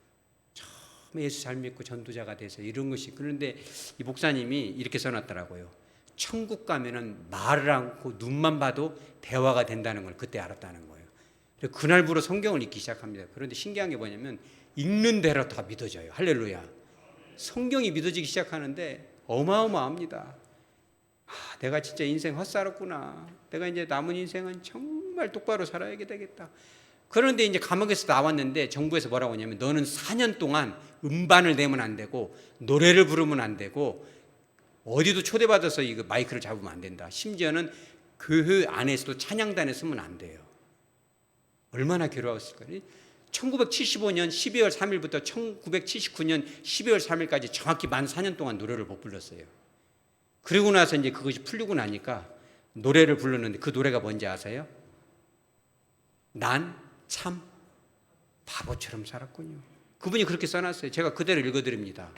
처음에 예수 잘 믿고 전도자가 돼서 이런 것이. 그런데 이 목사님이 이렇게 써놨더라고요. 천국 가면은 말을 않고 눈만 봐도 대화가 된다는 걸 그때 알았다는 거예요. 그날부로 성경을 읽기 시작합니다. 그런데 신기한 게 뭐냐면 읽는 대로 다 믿어져요. 할렐루야. 성경이 믿어지기 시작하는데 어마어마합니다. 내가 진짜 인생 헛살았구나. 내가 이제 남은 인생은 정말 똑바로 살아야 되겠다. 그런데 이제 감옥에서 나왔는데 정부에서 뭐라고 하냐면 너는 4년 동안 음반을 내면 안 되고 노래를 부르면 안 되고 어디도 초대받아서 이거 마이크를 잡으면 안 된다. 심지어는 그 안에서도 찬양단에 쓰면 안 돼요. 얼마나 괴로웠을까요? 1975년 12월 3일부터 1979년 12월 3일까지 정확히 만 4년 동안 노래를 못 불렀어요. 그리고 나서 이제 그것이 풀리고 나니까 노래를 불렀는데 그 노래가 뭔지 아세요? 난 참 바보처럼 살았군요. 그분이 그렇게 써놨어요. 제가 그대로 읽어드립니다.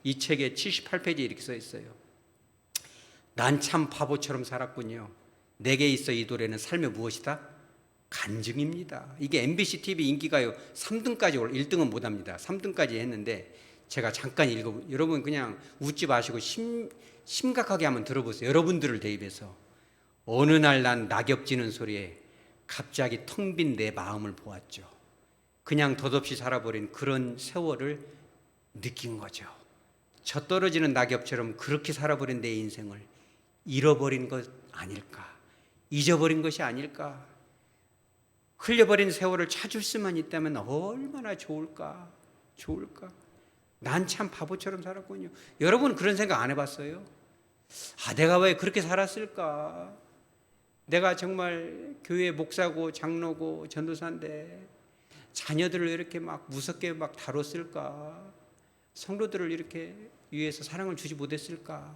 이 책에 78페이지에 이렇게 써 있어요. 난 참 바보처럼 살았군요. 내게 있어 이 노래는 삶의 무엇이다? 간증입니다. 이게 MBC TV 인기가요 3등까지 1등은 못합니다. 3등까지 했는데 제가 잠깐 여러분 그냥 웃지 마시고 심각하게 한번 들어보세요. 여러분들을 대입해서 어느 날 난 낙엽지는 소리에 갑자기 텅 빈 내 마음을 보았죠. 그냥 덧없이 살아버린 그런 세월을 느낀 거죠. 저 떨어지는 낙엽처럼 그렇게 살아버린 내 인생을 잃어버린 것 아닐까? 잊어버린 것이 아닐까? 흘려버린 세월을 찾을 수만 있다면 얼마나 좋을까? 난 참 바보처럼 살았군요. 여러분 그런 생각 안 해봤어요? 내가 왜 그렇게 살았을까? 내가 정말 교회 목사고 장로고 전도사인데 자녀들을 이렇게 막 무섭게 막 다뤘을까? 성도들을 이렇게 위해서 사랑을 주지 못했을까?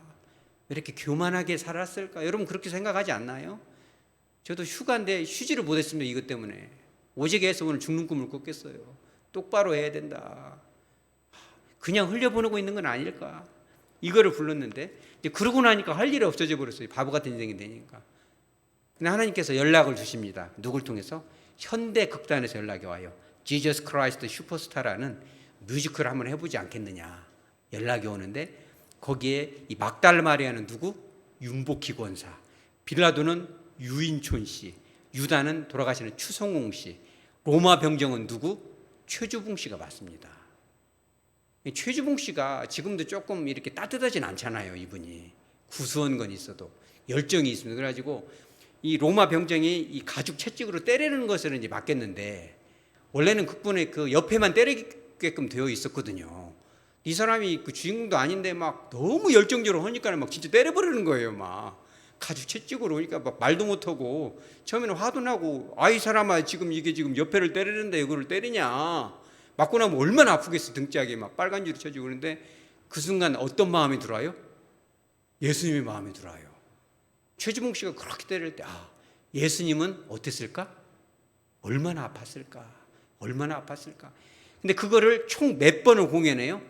왜 이렇게 교만하게 살았을까? 여러분 그렇게 생각하지 않나요? 저도 휴가인데 휴지를 못했습니다. 이것 때문에 오지게 해서 오늘 죽는 꿈을 꿨겠어요. 똑바로 해야 된다. 그냥 흘려보내고 있는 건 아닐까? 이거를 불렀는데 이제 그러고 나니까 할 일이 없어져 버렸어요. 바보 같은 인생이 되니까. 근데 하나님께서 연락을 주십니다. 누굴 통해서? 현대 극단에서 연락이 와요. Jesus Christ 슈퍼스타라는 뮤지컬을 한번 해보지 않겠느냐 연락이 오는데 거기에 이 막달 마리아는 누구? 윤복희 권사, 빌라도는 유인촌 씨, 유다는 돌아가시는 추성홍 씨, 로마 병정은 누구? 최주봉 씨가 맞습니다. 최주봉 씨가 지금도 조금 이렇게 따뜻하진 않잖아요. 이분이 구수한 건 있어도 열정이 있습니다. 그래가지고 이 로마 병정이 이 가죽 채찍으로 때리는 것은 이제 맞겠는데 원래는 극본에 그 옆에만 때리게끔 되어 있었거든요. 이 사람이 그 주인공도 아닌데 막 너무 열정적으로 하니까 막 진짜 때려버리는 거예요. 막 가죽 채찍으로. 그러니까 막 말도 못하고 처음에는 화도 나고 이 사람아 지금 이게 지금 옆에를 때리는데 이거를 때리냐. 맞고 나면 얼마나 아프겠어. 등짝에 막 빨간 줄이 쳐지고. 그런데 그 순간 어떤 마음이 들어요? 예수님의 마음이 들어요. 최주봉 씨가 그렇게 때릴 때 예수님은 어땠을까? 얼마나 아팠을까? 근데 그거를 총 몇 번을 공연해요?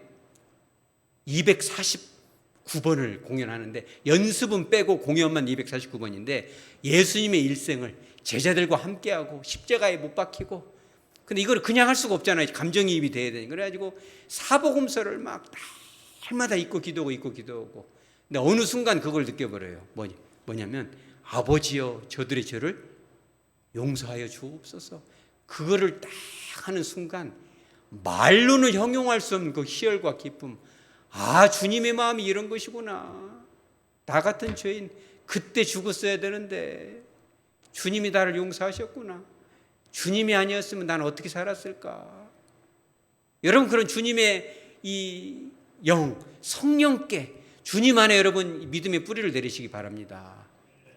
249번을 공연하는데 연습은 빼고 공연만 249번인데 예수님의 일생을 제자들과 함께하고 십자가에 못 박히고. 근데 이걸 그냥 할 수가 없잖아요. 감정이입이 돼야 되니까. 그래가지고 사복음서를 막 날마다 읽고 기도하고. 근데 어느 순간 그걸 느껴버려요. 뭐냐면 아버지여 저들의 죄를 용서하여 주옵소서. 그거를 딱 하는 순간 말로는 형용할 수 없는 그 희열과 기쁨. 아, 주님의 마음이 이런 것이구나. 나 같은 죄인 그때 죽었어야 되는데 주님이 나를 용서하셨구나. 주님이 아니었으면 난 어떻게 살았을까. 여러분, 그런 주님의 이 영, 성령께 주님 안에 여러분 믿음의 뿌리를 내리시기 바랍니다.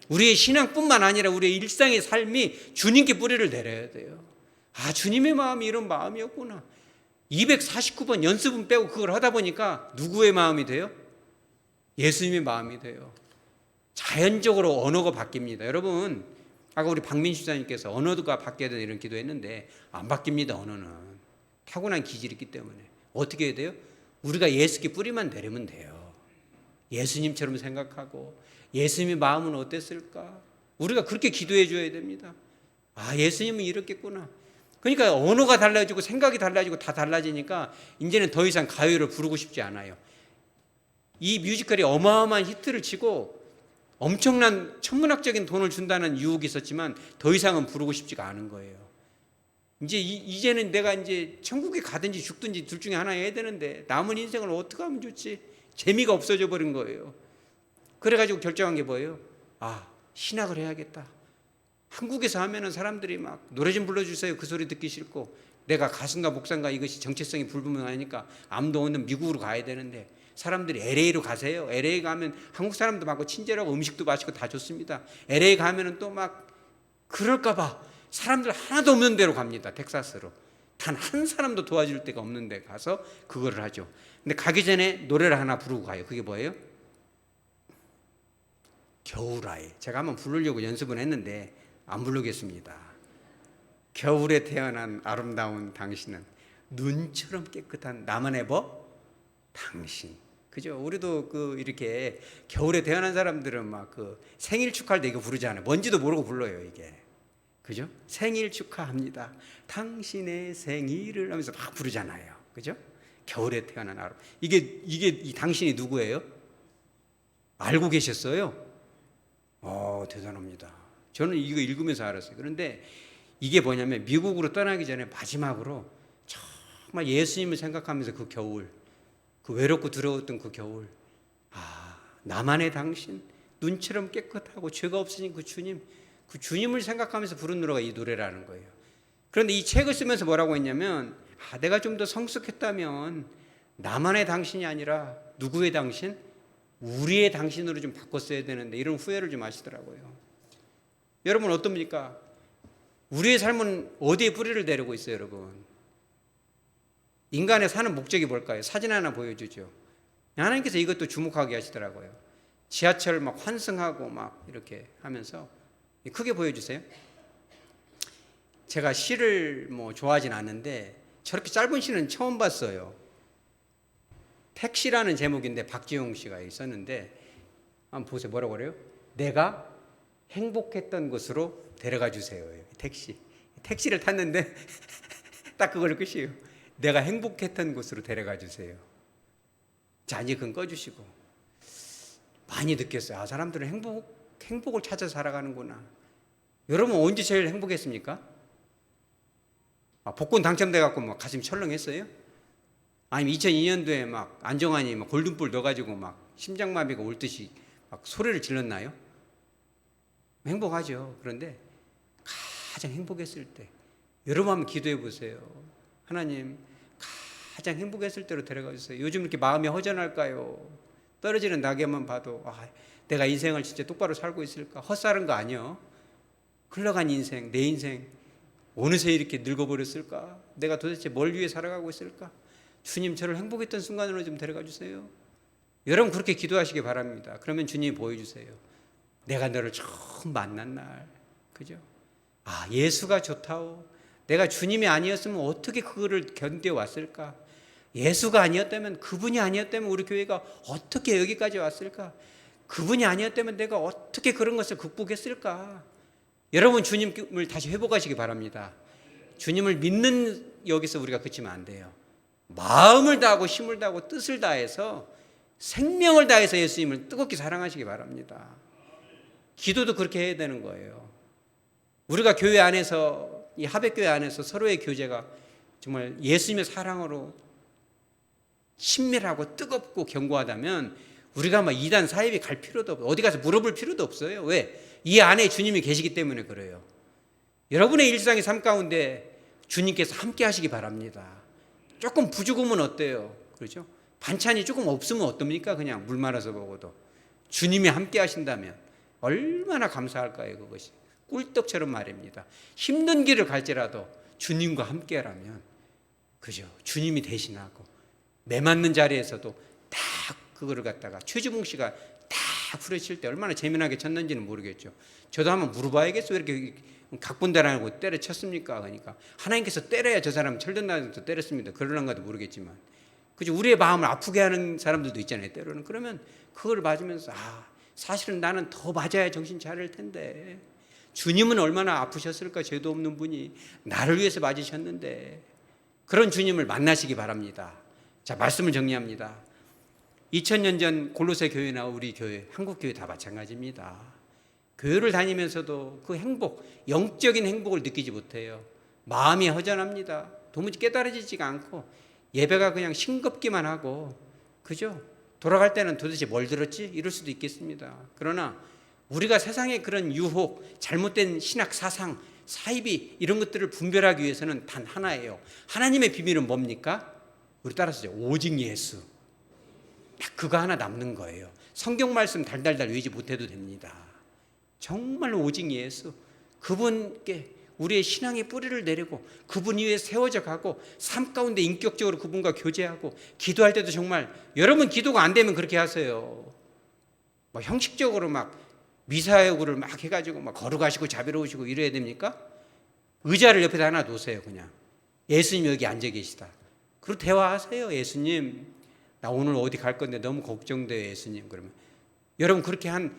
우리의 신앙뿐만 아니라 우리의 일상의 삶이 주님께 뿌리를 내려야 돼요. 아, 주님의 마음이 이런 마음이었구나. 249번 연습은 빼고 그걸 하다 보니까 누구의 마음이 돼요? 예수님의 마음이 돼요. 자연적으로 언어가 바뀝니다. 여러분, 아까 우리 박민수 사님께서 언어가 바뀌어야 되는 이런 기도했는데 안 바뀝니다. 언어는 타고난 기질이 있기 때문에 어떻게 해야 돼요? 우리가 예수께 뿌리만 내리면 돼요. 예수님처럼 생각하고 예수님의 마음은 어땠을까? 우리가 그렇게 기도해 줘야 됩니다. 아, 예수님은 이렇겠구나. 그러니까 언어가 달라지고 생각이 달라지고 다 달라지니까 이제는 더 이상 가요를 부르고 싶지 않아요. 이 뮤지컬이 어마어마한 히트를 치고 엄청난 천문학적인 돈을 준다는 유혹이 있었지만 더 이상은 부르고 싶지가 않은 거예요. 이제는 내가 이제 천국에 가든지 죽든지 둘 중에 하나 해야 되는데 남은 인생을 어떻게 하면 좋지? 재미가 없어져 버린 거예요. 그래가지고 결정한 게 뭐예요? 아, 신학을 해야겠다. 한국에서 하면은 사람들이 막 노래 좀 불러주세요. 그 소리 듣기 싫고 내가 가수인가 목사인가 이것이 정체성이 불분명하니까 아무도 없는 미국으로 가야 되는데 사람들이 LA로 가세요. LA 가면 한국 사람도 많고 친절하고 음식도 맛있고 다 좋습니다. LA 가면은 또 막 그럴까 봐 사람들 하나도 없는 데로 갑니다. 텍사스로. 단 한 사람도 도와줄 데가 없는 데 가서 그거를 하죠. 근데 가기 전에 노래를 하나 부르고 가요. 그게 뭐예요? 겨울아이. 제가 한번 부르려고 연습은 했는데 안 부르겠습니다. 겨울에 태어난 아름다운 당신은 눈처럼 깨끗한 나만의 법 당신. 그죠? 우리도 이렇게 겨울에 태어난 사람들은 막 생일 축하할 때 이거 부르잖아요. 뭔지도 모르고 불러요, 이게. 그죠? 생일 축하합니다. 당신의 생일을 하면서 막 부르잖아요. 그죠? 겨울에 태어난 아름. 이게 이 당신이 누구예요? 알고 계셨어요? 대단합니다. 저는 이거 읽으면서 알았어요. 그런데 이게 뭐냐면 미국으로 떠나기 전에 마지막으로 정말 예수님을 생각하면서 그 겨울, 그 외롭고 두려웠던 그 겨울, 아, 나만의 당신, 눈처럼 깨끗하고 죄가 없으신 그 주님을 생각하면서 부른 노래가 이 노래라는 거예요. 그런데 이 책을 쓰면서 뭐라고 했냐면, 내가 좀 더 성숙했다면 나만의 당신이 아니라 누구의 당신? 우리의 당신으로 좀 바꿨어야 되는데 이런 후회를 좀 하시더라고요. 여러분 어떻습니까? 우리의 삶은 어디에 뿌리를 내리고 있어요, 여러분? 인간의 사는 목적이 뭘까요? 사진 하나 보여주죠. 하나님께서 이것도 주목하게 하시더라고요. 지하철 막 환승하고 막 이렇게 하면서 크게 보여주세요. 제가 시를 좋아하진 않는데 저렇게 짧은 시는 처음 봤어요. 택시라는 제목인데 박지용 씨가 있었는데 한번 보세요. 뭐라고 그래요? 내가 행복했던 곳으로 데려가 주세요. 택시를 탔는데 딱 그걸 끝이에요. 내가 행복했던 곳으로 데려가 주세요. 자, 이제 그건 꺼주시고. 많이 느꼈어요. 사람들은 행복을 찾아 살아가는구나. 여러분 언제 제일 행복했습니까? 복권 당첨돼갖고 막 가슴이 철렁했어요? 아니면 2002년도에 막 안정환이 막 골든볼 넣어가지고 막 심장마비가 올 듯이 막 소리를 질렀나요? 행복하죠. 그런데 가장 행복했을 때 여러분 한번 기도해 보세요. 하나님, 가장 행복했을 때로 데려가 주세요. 요즘 이렇게 마음이 허전할까요? 떨어지는 낙엽만 봐도 내가 인생을 진짜 똑바로 살고 있을까? 헛살은 거 아니요. 흘러간 인생, 내 인생 어느새 이렇게 늙어버렸을까? 내가 도대체 뭘 위해 살아가고 있을까? 주님, 저를 행복했던 순간으로 좀 데려가 주세요. 여러분 그렇게 기도하시기 바랍니다. 그러면 주님이 보여주세요. 내가 너를 처음 만난 날, 그죠? 예수가 좋다오. 내가 주님이 아니었으면 어떻게 그거를 견뎌왔을까? 예수가 아니었다면, 그분이 아니었다면 우리 교회가 어떻게 여기까지 왔을까? 그분이 아니었다면 내가 어떻게 그런 것을 극복했을까? 여러분 주님을 다시 회복하시기 바랍니다. 주님을 믿는 여기서 우리가 그치면 안 돼요. 마음을 다하고 힘을 다하고 뜻을 다해서 생명을 다해서 예수님을 뜨겁게 사랑하시기 바랍니다. 기도도 그렇게 해야 되는 거예요. 우리가 교회 안에서, 이 하백교회 안에서 서로의 교제가 정말 예수님의 사랑으로 친밀하고 뜨겁고 견고하다면 우리가 막 이단 사이비 갈 필요도 없고 어디 가서 물어볼 필요도 없어요. 왜? 이 안에 주님이 계시기 때문에 그래요. 여러분의 일상의 삶 가운데 주님께서 함께 하시기 바랍니다. 조금 부족하면 어때요? 그렇죠? 반찬이 조금 없으면 어떻습니까? 그냥 물 말아서 먹어도 주님이 함께 하신다면 얼마나 감사할까요? 그것이 꿀떡처럼 말입니다. 힘든 길을 갈지라도 주님과 함께라면, 그죠? 주님이 대신하고 매맞는 자리에서도 딱 그거를 갖다가 최주봉 씨가 딱 후려칠 때 얼마나 재미나게 쳤는지는 모르겠죠. 저도 한번 물어봐야겠어요. 왜 이렇게 각본대라고 때려쳤습니까? 그러니까 하나님께서 때려야 저 사람 철든다면서 때렸습니다. 그러는가도 모르겠지만, 그죠? 우리의 마음을 아프게 하는 사람들도 있잖아요. 때로는. 그러면 그걸 맞으면서 사실은 나는 더 맞아야 정신 차릴 텐데 주님은 얼마나 아프셨을까? 죄도 없는 분이 나를 위해서 맞으셨는데. 그런 주님을 만나시기 바랍니다. 자, 말씀을 정리합니다. 2000년 전 골로새 교회나 우리 교회, 한국 교회 다 마찬가지입니다. 교회를 다니면서도 그 행복, 영적인 행복을 느끼지 못해요. 마음이 허전합니다. 도무지 깨달아지지가 않고 예배가 그냥 싱겁기만 하고, 그죠? 돌아갈 때는 도대체 뭘 들었지? 이럴 수도 있겠습니다. 그러나 우리가 세상의 그런 유혹, 잘못된 신학 사상, 사이비 이런 것들을 분별하기 위해서는 단 하나예요. 하나님의 비밀은 뭡니까? 우리 따라서 오직 예수. 딱 그거 하나 남는 거예요. 성경 말씀 달달달 외우지 못해도 됩니다. 정말 오직 예수. 그분께 우리의 신앙의 뿌리를 내리고 그분 위에 세워져 가고 삶 가운데 인격적으로 그분과 교제하고 기도할 때도 정말, 여러분 기도가 안 되면 그렇게 하세요. 뭐 형식적으로 막 미사여구를 막 해가지고 막 걸어가시고 자비로우시고 이래야 됩니까? 의자를 옆에다 하나 놓으세요. 그냥 예수님 여기 앉아 계시다. 그리고 대화하세요. 예수님, 나 오늘 어디 갈 건데 너무 걱정돼요. 예수님. 그러면 여러분 그렇게 한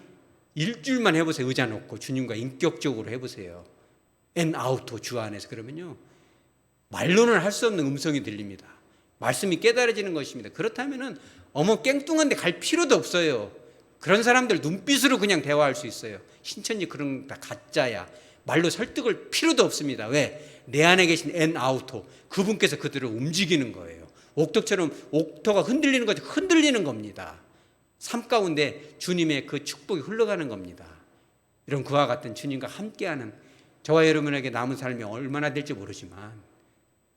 일주일만 해보세요. 의자 놓고 주님과 인격적으로 해보세요. 엔아우토, 주 안에서. 그러면요, 말로는 할 수 없는 음성이 들립니다. 말씀이 깨달아지는 것입니다. 그렇다면은 어머 깽뚱한데 갈 필요도 없어요. 그런 사람들 눈빛으로 그냥 대화할 수 있어요. 신천지 그런 다 가짜야. 말로 설득을 필요도 없습니다. 왜? 내 안에 계신 엔아우토, 그분께서 그들을 움직이는 거예요. 옥토처럼 옥토가 흔들리는 것이 흔들리는 겁니다. 삶 가운데 주님의 그 축복이 흘러가는 겁니다. 이런 그와 같은 주님과 함께하는 저와 여러분에게 남은 삶이 얼마나 될지 모르지만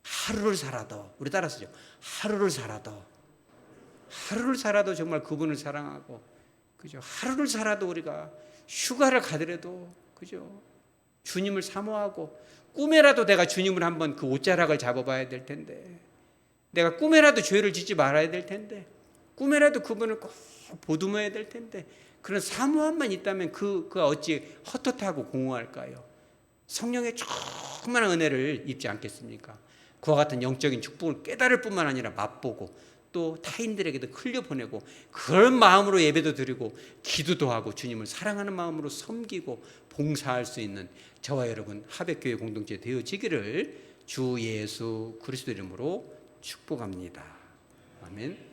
하루를 살아도, 우리 따라서죠, 하루를 살아도 정말 그분을 사랑하고, 그죠? 하루를 살아도 우리가 휴가를 가더라도, 그죠? 주님을 사모하고, 꿈에라도 내가 주님을 한번 그 옷자락을 잡아봐야 될 텐데, 내가 꿈에라도 죄를 짓지 말아야 될 텐데, 꿈에라도 그분을 꼭 보듬어야 될 텐데, 그런 사모함만 있다면 그가 어찌 헛헛하고 공허할까요? 성령의 충만한 은혜를 입지 않겠습니까? 그와 같은 영적인 축복을 깨달을 뿐만 아니라 맛보고 또 타인들에게도 흘려보내고 그런 마음으로 예배도 드리고 기도도 하고 주님을 사랑하는 마음으로 섬기고 봉사할 수 있는 저와 여러분 하백교회 공동체 되어지기를 주 예수 그리스도 이름으로 축복합니다. 아멘.